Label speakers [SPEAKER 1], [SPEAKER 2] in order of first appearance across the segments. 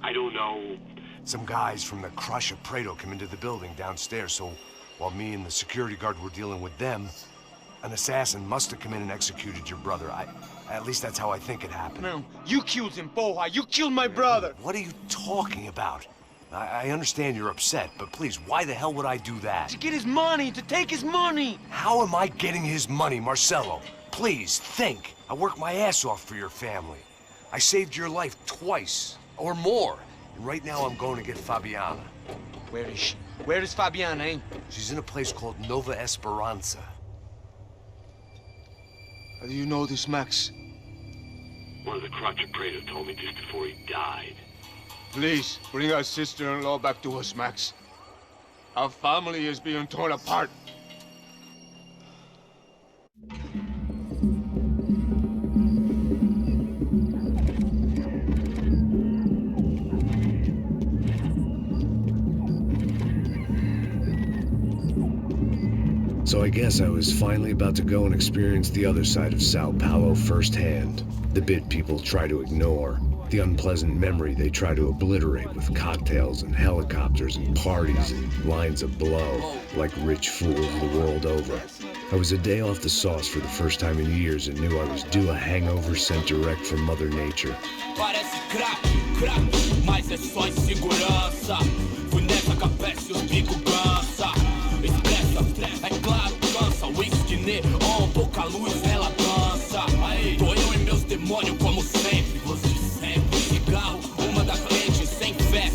[SPEAKER 1] I don't know.
[SPEAKER 2] Some guys from the Crush of Prado came into the building downstairs, so while me and the security guard were dealing with them, an assassin must have come in and executed your brother. At least that's how I think it happened.
[SPEAKER 3] No, you killed him, Porra. You killed my brother.
[SPEAKER 2] What are you talking about? I understand you're upset, but please, why the hell would I do that?
[SPEAKER 3] To get his money, to take his money.
[SPEAKER 2] How am I getting his money, Marcelo? Please, think. I worked my ass off for your family. I saved your life twice, or more. And right now I'm going to get Fabiana.
[SPEAKER 3] Where is she? Where is Fabiana, eh?
[SPEAKER 2] She's in a place called Nova Esperanza.
[SPEAKER 3] How do you know this, Max?
[SPEAKER 1] One of the Crotch of Prado told me just before he died.
[SPEAKER 4] Please, bring our sister-in-law back to us, Max. Our family is being torn apart.
[SPEAKER 2] So I guess I was finally about to go and experience the other side of Sao Paulo firsthand. The bit people try to ignore. The unpleasant memory they try to obliterate with cocktails and helicopters and parties and lines of blow, like rich fools the world over. I was a day off the sauce for the first time in years and knew I was due a hangover sent direct from Mother Nature.
[SPEAKER 5] Parece crack, mas é só insegurança. Fui nessa capeste, os bico cansa. Expressa, é claro, cansa. Whisky neon, pouca luz, ela dança. Tô eu e meus demônios como sempre. Você sempre, cigarro, uma da frente, sem fé.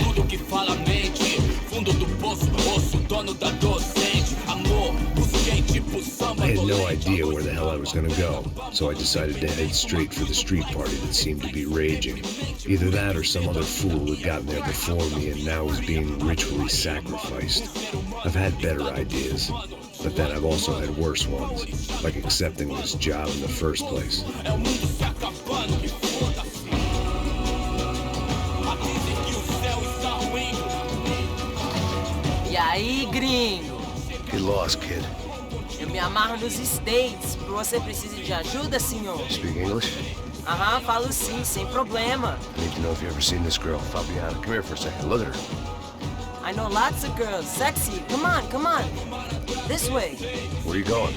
[SPEAKER 5] Tudo que fala mente. Fundo do poço, osso, dono da docente. Amor, busquei tipo samba.
[SPEAKER 2] I had no idea where the hell I was gonna go, so I decided to head straight for the street party that seemed to be raging. Either that or some other fool had gotten there before me and now was being ritually sacrificed. I've had better ideas, but then I've also had worse ones, like accepting this job in the first place.
[SPEAKER 6] E aí, gringo?
[SPEAKER 2] Get lost, kid.
[SPEAKER 6] Eu me amarro nos States. Você precisa de ajuda, senhor?
[SPEAKER 2] Speak English?
[SPEAKER 6] Aham, falo sim, sem problema.
[SPEAKER 2] I need to know if you've ever seen this girl, Fabiana. Come here for a second. Look at her.
[SPEAKER 6] I know lots of girls. Sexy. Come on, come on. This way.
[SPEAKER 2] Where are you going?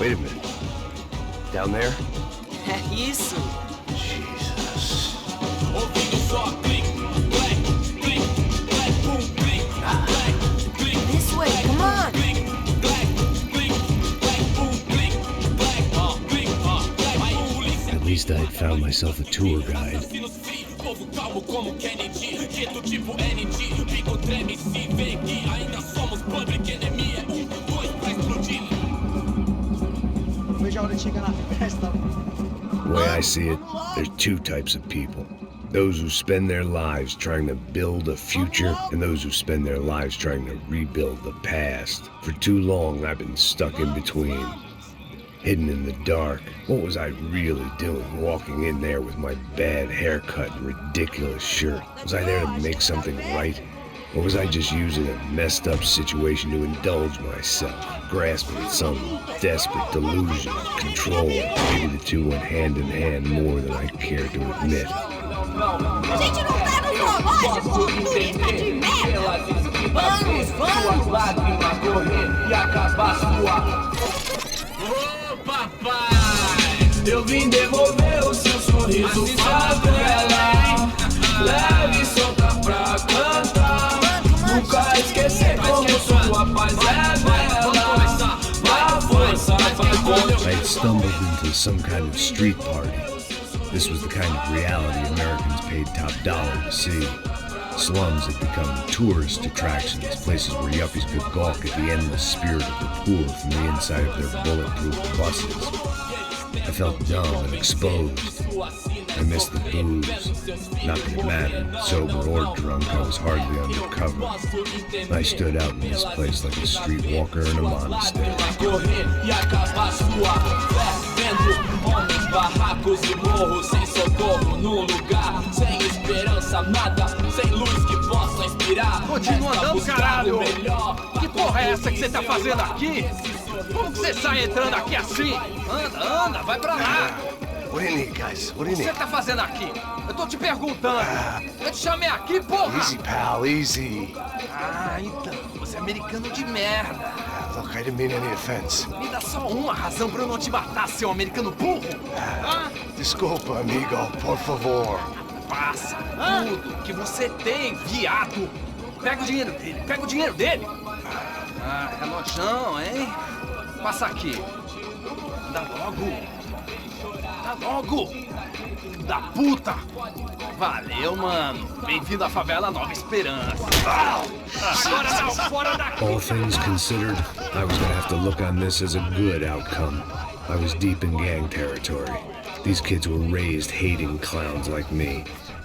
[SPEAKER 2] Wait a minute. Down there?
[SPEAKER 6] É isso.
[SPEAKER 2] Jesus.
[SPEAKER 6] This way, come on.
[SPEAKER 2] At least I had found myself a tour guide. The way I see it, there's two types of people. Those who spend their lives trying to build a future, and those who spend their lives trying to rebuild the past. For too long, I've been stuck in between. Hidden in the dark. What was I really doing walking in there with my bad haircut and ridiculous shirt? Was I there to make something right? Or was I just using a messed up situation to indulge myself, grasping at some desperate delusion of control? Maybe the two went hand in hand more than I care to admit.
[SPEAKER 7] A gente não tá no zoológico, turista de merda!
[SPEAKER 5] Vamos, vamos! Lágrimas correr e acabar sua... Ô papai, eu vim devolver o seu sorriso favela. Leve e solta pra cantar. Nunca esquecer como sua paz é bela. Vá força, vai
[SPEAKER 2] I had stumbled into some kind of street party. This was the kind of reality Americans paid top dollar to see. Slums had become tourist attractions, places where yuppies could gawk at the endless spirit of the poor from the inside of their bulletproof buses. I felt dumb and exposed. I missed the booze. Not that it mattered, sober or drunk, I was hardly undercover. I stood out in this place like a streetwalker in a monastery.
[SPEAKER 5] Barracos e morros, sem socorro num lugar, sem esperança, nada, sem luz que possa inspirar.
[SPEAKER 8] Continua andando, caralho! Que porra é essa que você tá fazendo aqui? Como que você sai entrando aqui assim? Anda, anda, vai pra lá!
[SPEAKER 2] What do you need, guys? What do you
[SPEAKER 8] O que
[SPEAKER 2] need?
[SPEAKER 8] você tá fazendo aqui? Eu tô te perguntando. Eu te chamei aqui, porra!
[SPEAKER 2] Easy, pal, easy.
[SPEAKER 8] Ah, então. Você é americano de merda.
[SPEAKER 2] Look, I didn't mean any offense.
[SPEAKER 8] Me dá só uma razão pra eu não te matar, seu americano burro.
[SPEAKER 2] Desculpa, amigo, por favor.
[SPEAKER 8] Passa tudo que você tem, viado. Pega o dinheiro dele, pega o dinheiro dele. Ah, relojão, hein? Passa aqui. Dá logo. Dá logo. Da puta. Valeu, mano. Bem-vindo à favela Nova Esperança. Agora não, fora daqui.
[SPEAKER 2] All things considered, I was gonna have to look on this as a good outcome. I was deep in gang territory. These kids were raised hating clowns like me.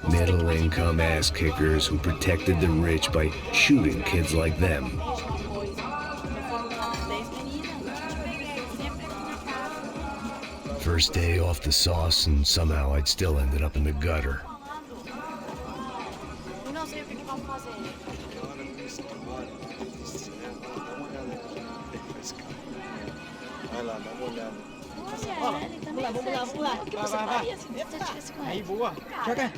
[SPEAKER 2] Middle-income ass-kickers who protected the rich by shooting kids like them. First day off the sauce, and somehow I'd still ended up in the gutter.
[SPEAKER 7] Não sei o que vamos fazer.
[SPEAKER 3] Vai lá, dá uma olhada.
[SPEAKER 7] Vamos lá. O que você faria se você tivesse com
[SPEAKER 9] Aí,
[SPEAKER 7] ele?
[SPEAKER 9] boa. Joga.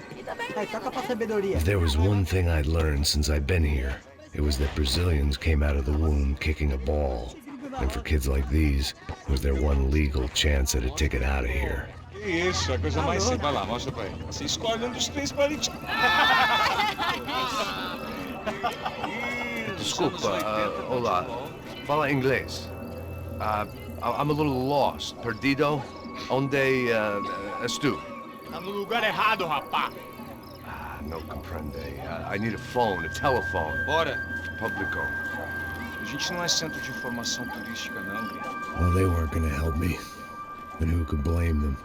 [SPEAKER 9] Aí, toca pra sabedoria.
[SPEAKER 2] If there was one thing I'd learned since I'd been here, it was that Brazilians came out of the womb kicking a ball. And for kids like these, it was their one legal chance at a ticket out of here.
[SPEAKER 4] Que isso, a coisa mais simples. Vai lá, mostra pra ele. Você escolhe um dos três palitos.
[SPEAKER 2] Desculpa, olá. Fala inglês. I'm a little lost. Perdido? Onde estou?
[SPEAKER 4] Tá no lugar errado, rapá.
[SPEAKER 2] No comprende. I need a phone, a telephone.
[SPEAKER 4] Bora.
[SPEAKER 2] Publico.
[SPEAKER 4] A gente não é centro de informação turística, não, gringo.
[SPEAKER 2] Well, they weren't gonna help me. And who could blame them?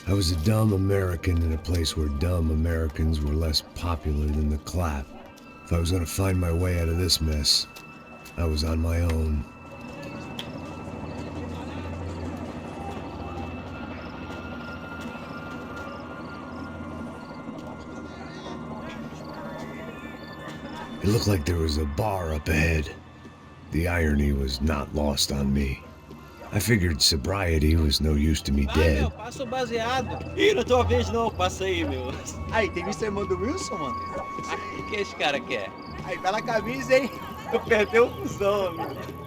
[SPEAKER 2] I was a dumb American in a place where dumb Americans were less popular than the clap. If I was gonna find my way out of this mess, I was on my own. It looked like there was a bar up ahead. The irony was not lost on me. I figured sobriety was no use to me dead.
[SPEAKER 9] Passa o baseado. Ih, não tô vendo não, passa aí, meu.
[SPEAKER 10] Aí, tem visto a irmã do Wilson, mano?
[SPEAKER 9] O que esse cara quer?
[SPEAKER 10] Aí, bela camisa, hein? Tu perdeu o fusão, amigo.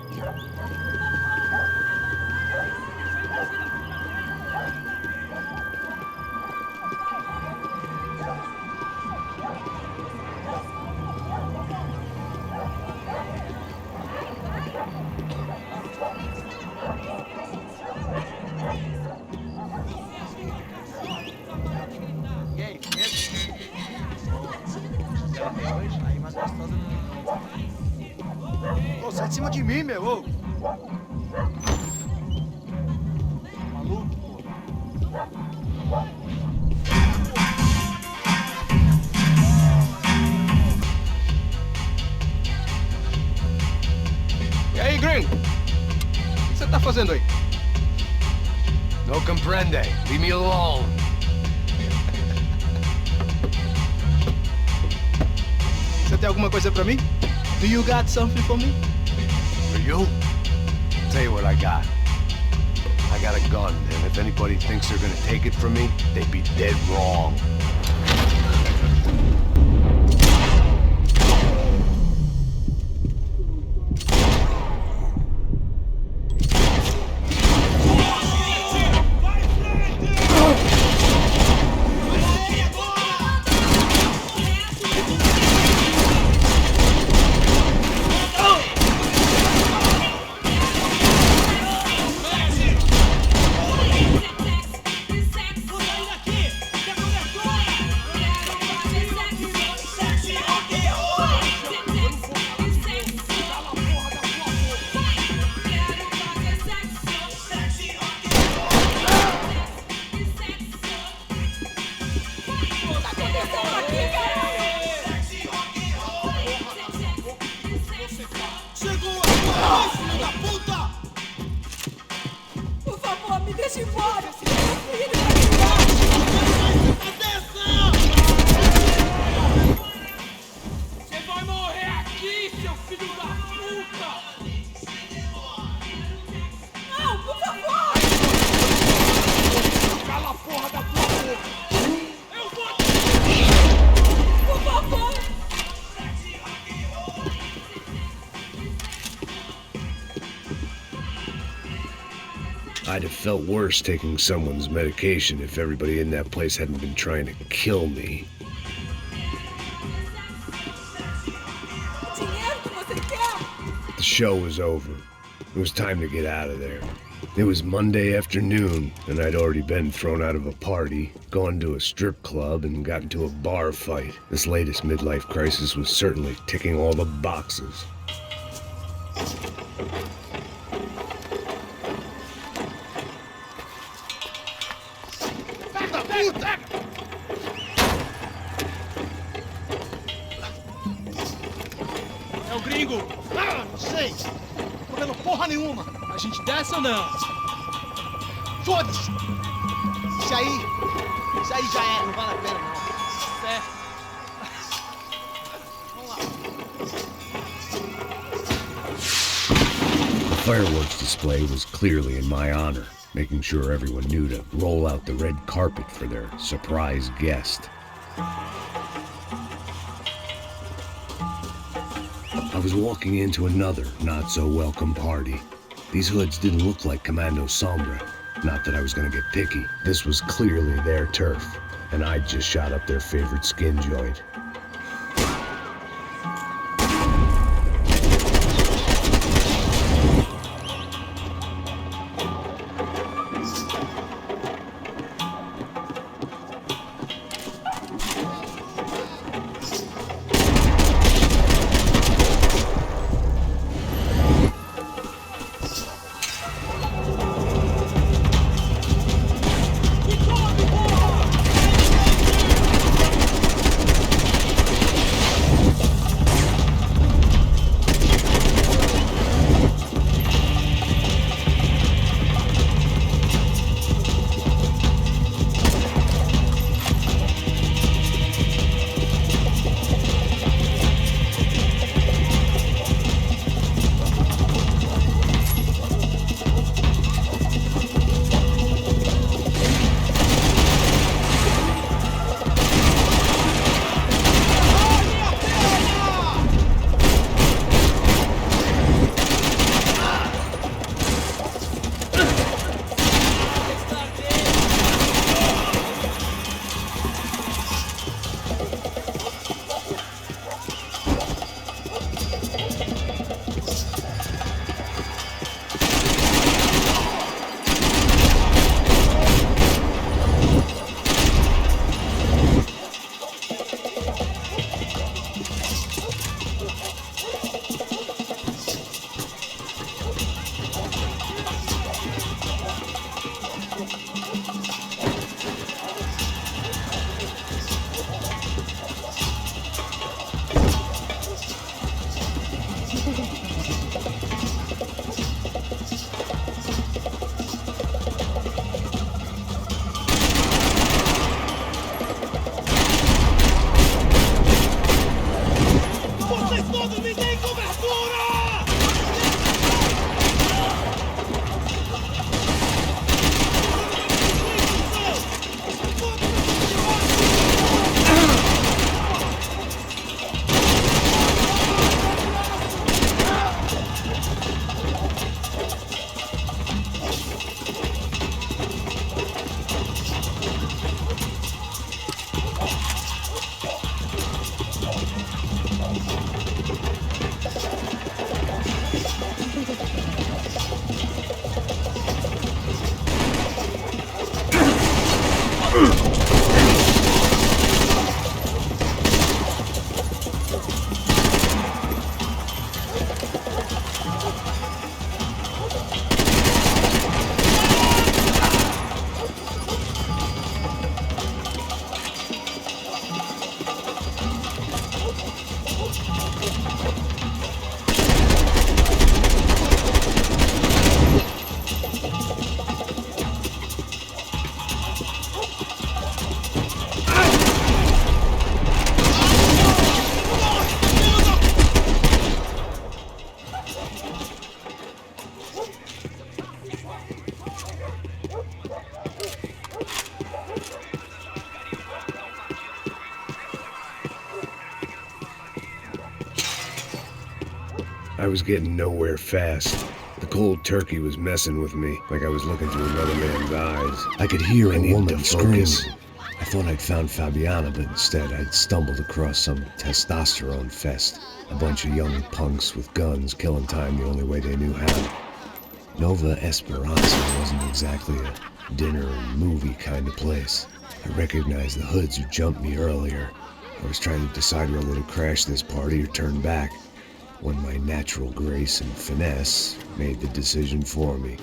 [SPEAKER 10] Pô, sai de cima de mim, meu! Ô. Maluco, pô.
[SPEAKER 4] E aí, gringo? O que você tá fazendo aí?
[SPEAKER 2] No comprende. Leave me alone.
[SPEAKER 10] Você tem alguma coisa pra mim? Do you got something for me?
[SPEAKER 2] For you? Tell you what I got. I got a gun, and if anybody thinks they're gonna take it from me, they'd be dead wrong.
[SPEAKER 7] Por favor, me deixe embora.
[SPEAKER 5] Você vai morrer aqui, seu filho da puta!
[SPEAKER 7] Não, por favor.
[SPEAKER 5] Cala a porra
[SPEAKER 2] I'd have felt worse taking someone's medication if everybody in that place hadn't been trying to kill me.
[SPEAKER 6] Dinheiro que você quer?
[SPEAKER 2] The show was over. It was time to get out of there. It was Monday afternoon, and I'd already been thrown out of a party, gone to a strip club, and got into a bar fight. This latest midlife crisis was certainly ticking all the boxes.
[SPEAKER 10] É o gringo! Ah, não sei! Tô vendo porra nenhuma! A gente desce ou não? Foda-se! Isso aí já é, não vale a pena não. É. Vamos lá.
[SPEAKER 2] The fireworks display was clearly in my honor, making sure everyone knew to roll out the red carpet for their surprise guest. I was walking into another not-so-welcome party. These hoods didn't look like Commando Sombra. Not that I was gonna get picky. This was clearly their turf, and I'd just shot up their favorite skin joint. I was getting nowhere fast. The cold turkey was messing with me, like I was looking through another man's eyes. I could hear a woman scream. I thought I'd found Fabiana, but instead I'd stumbled across some testosterone fest. A bunch of young punks with guns killing time the only way they knew how. Nova Esperanza wasn't exactly a dinner and movie kind of place. I recognized the hoods who jumped me earlier. I was trying to decide whether to crash this party or turn back, when my natural grace and finesse made the decision for me.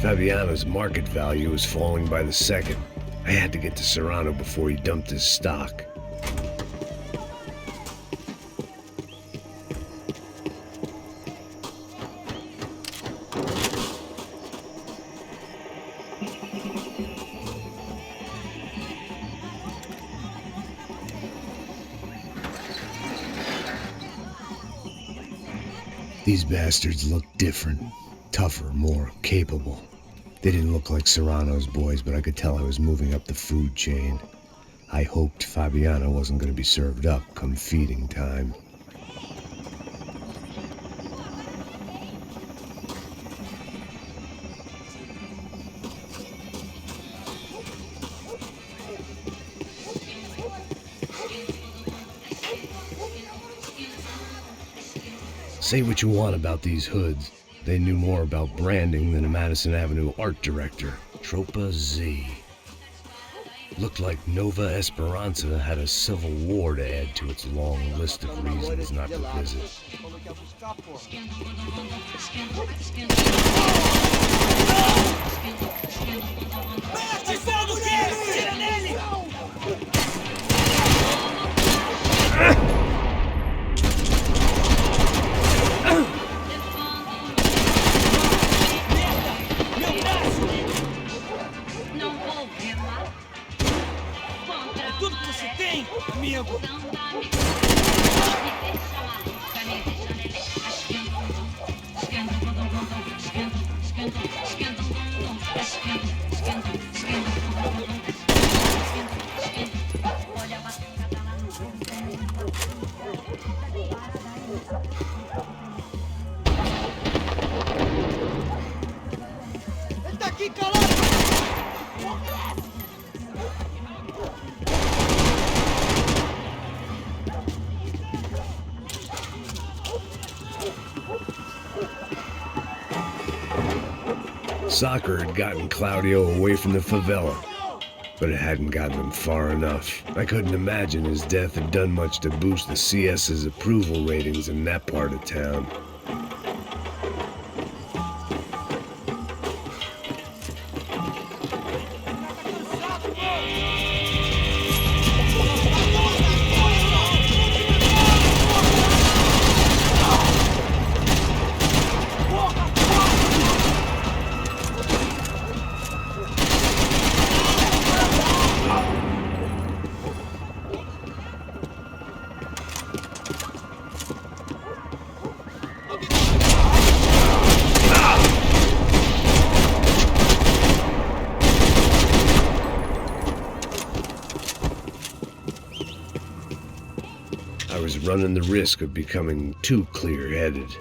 [SPEAKER 2] Fabiano's market value was falling by the second. I had to get to Serrano before he dumped his stock. These bastards looked different, tougher, more capable. They didn't look like Serrano's boys, but I could tell I was moving up the food chain. I hoped Fabiano wasn't going to be served up come feeding time. Say what you want about these hoods. They knew more about branding than a Madison Avenue art director. Tropa Z. Looked like Nova Esperanza had a civil war to add to its long list of reasons not to visit. Soccer had gotten Claudio away from the favela, but it hadn't gotten him far enough. I couldn't imagine his death had done much to boost the CS's approval ratings in that part of town. I was running the risk of becoming too clear-headed.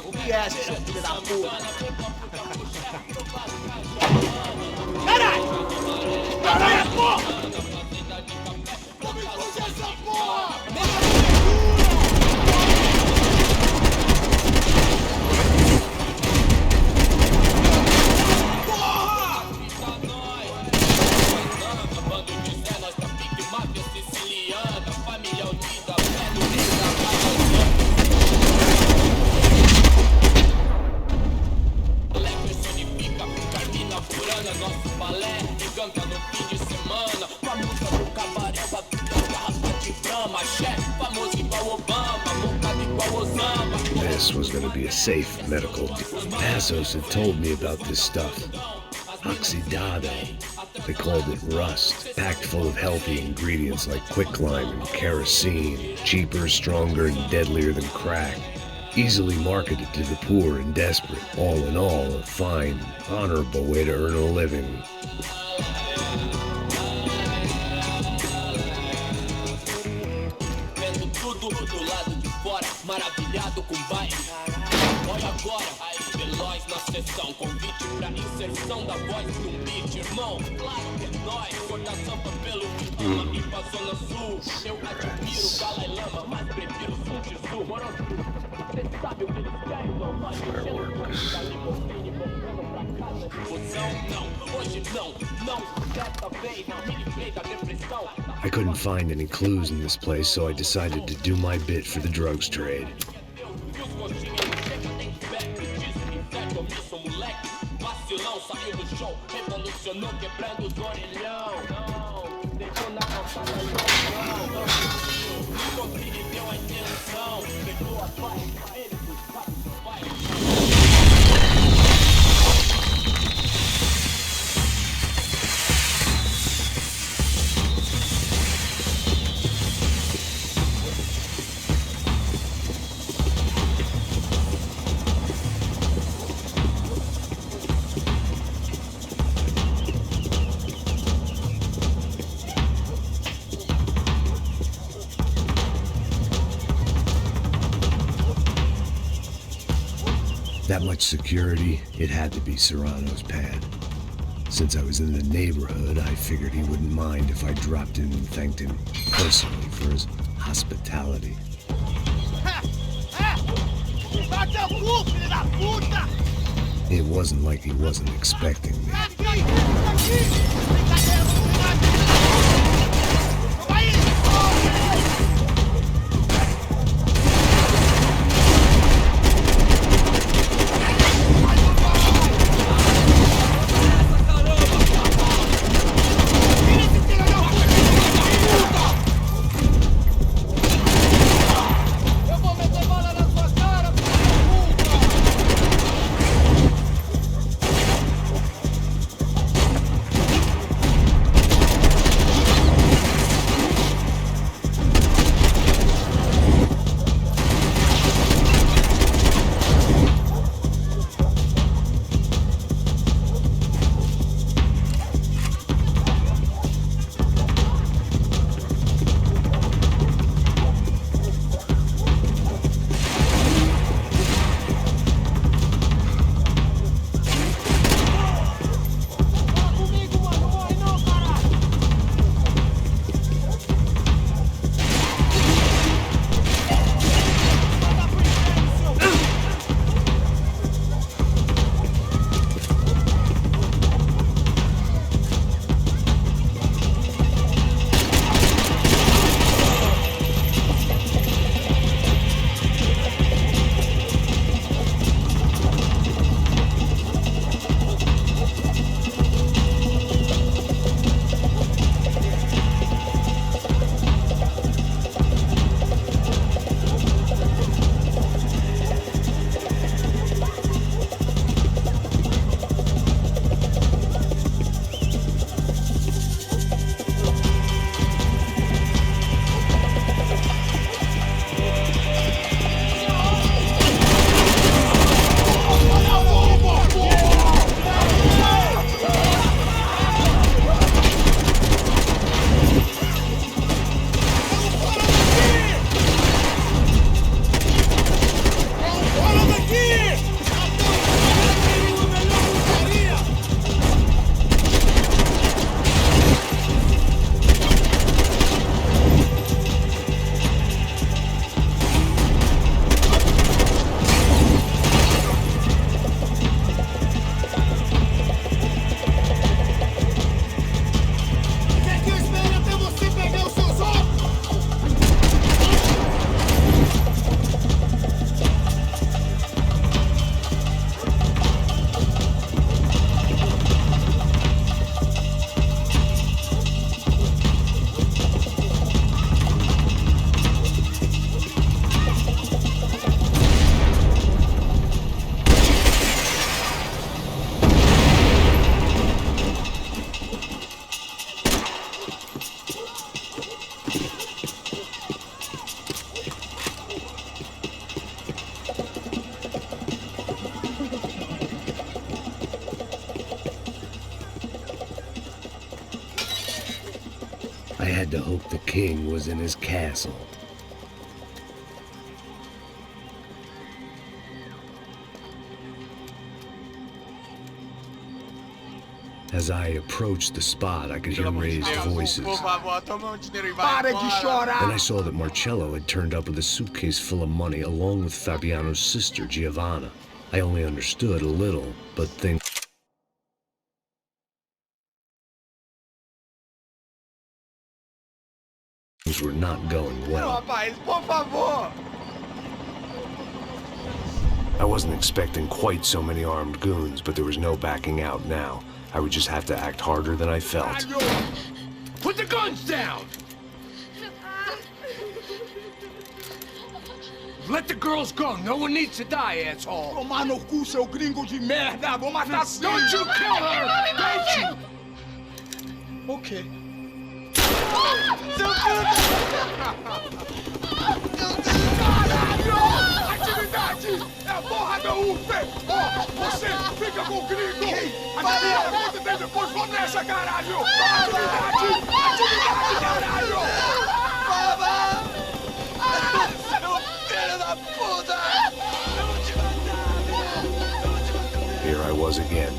[SPEAKER 10] O que é esse, seu filho da puta? Caralho! Caralho, porra! Vamos explodir essa porra!
[SPEAKER 2] This was going to be a safe medical. Passos had told me about this stuff. Oxidado. They called it rust. Packed full of healthy ingredients like quicklime and kerosene. Cheaper, stronger, and deadlier than crack. Easily marketed to the poor and desperate. All in all, a fine, honorable way to earn a living.
[SPEAKER 5] Maravilhado com baile. Olha agora, aí veloz na sessão. Convite pra inserção da voz num beat, irmão. Claro que é nóis, corta samba pelo que ama. E pra zona sul, eu admiro o Dalai Lama, mas prefiro o Sun Tzu. Moro, cê sabe o que eles querem, não vai mexendo com a limusine, voltando pra casa de fusão. Não, hoje não, dessa vez não me livrei da depressão.
[SPEAKER 2] I couldn't find any clues in this place, so I decided to do my bit for the drugs trade. That much security, it had to be Serrano's pad. Since I was in the neighborhood, I figured he wouldn't mind if I dropped in and thanked him personally for his hospitality. It wasn't like he wasn't expecting me. had to hope the king was in his castle. As I approached the spot, I could hear raised voices.
[SPEAKER 4] Por favor, toma um dinheiro e vai
[SPEAKER 10] Para de
[SPEAKER 4] embora.
[SPEAKER 10] chorar!
[SPEAKER 2] Then I saw that Marcello had turned up with a suitcase full of money along with Fabiano's sister, Giovanna. I only understood a little, but things were not going
[SPEAKER 4] Não,
[SPEAKER 2] well.
[SPEAKER 4] rapaz, por favor.
[SPEAKER 2] I wasn't expecting quite so many armed goons, but there was no backing out now. I would just have to act harder than I felt.
[SPEAKER 4] Put the guns down. Let the girls go. No one needs to die, asshole.
[SPEAKER 10] Tomar no cu, seu gringo de merda! Vou matar sim!
[SPEAKER 4] Don't you kill her! Don't you?
[SPEAKER 10] Ok.
[SPEAKER 4] Caralho! Atividade! É a porra da UP! Ó, você fica com o gringo! Atividade conta dele, depois vamos nessa, caralho! Atividade! Atividade, caralho!
[SPEAKER 3] Seu filho da puta!
[SPEAKER 2] Here I was again,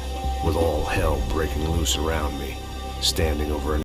[SPEAKER 2] with all hell breaking loose around me, standing over an